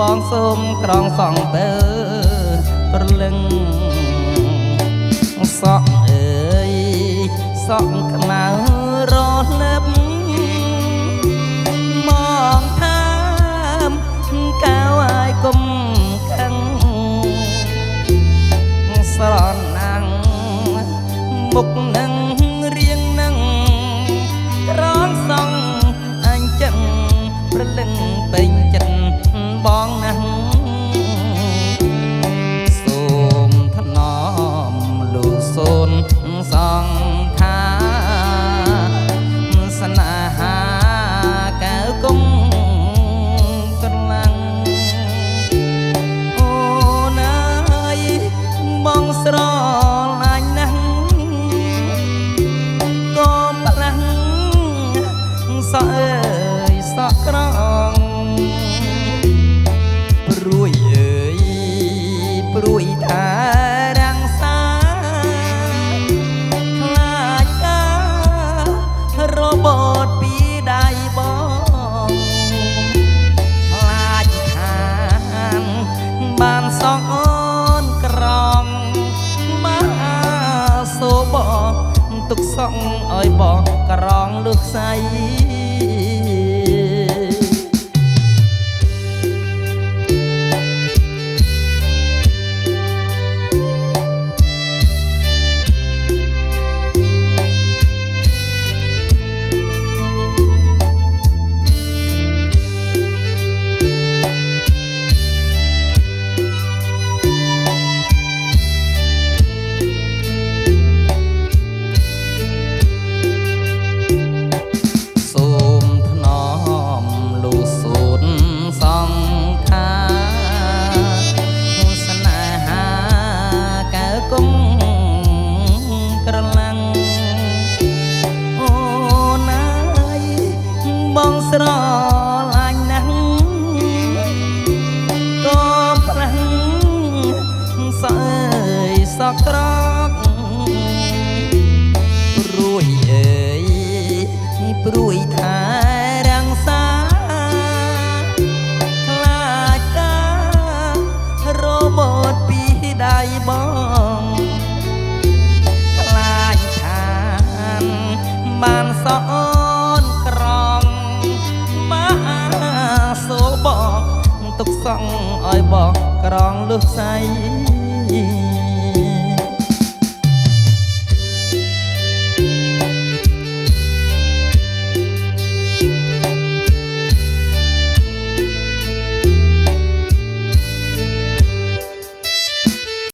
បងសូមក្រងសងទៅប្រលឹងសក់អើយសក់ខ្មៅរលឹបមកថាមកៅឲ្យគុំខឹងស្រណាំងមុខនឹងរៀងនឹងក្រងសងអញចឹងប្រលឹងពេញចិត្តបងណាស់សូមថ្នមលូសូនសងថាស្នេហាកៅគុំក្រឡាំងអូនអើយបងស្រឡាញ់ណាស់ក៏ប្រាំងសក់អើយសក់ក្រងព្រួយអើយព្រួយថារាំងសាខ្លាចការរបត់ពីដៃបងខ្លាចខានបានសងអូនក្រងមកសូបងទុកសងឲ្យបងក្រងលុះស្អីបងស្រឡាញ់ណាស់ក៏ប្រាំងសើយសក់ក្រកព្រួយអើយព្រួយថារាំងសាខ្លាចការរបត់ពីដៃបងខ្លាចខានបានសក់ទុកសងឲ្យបងក្រងលុះស្អី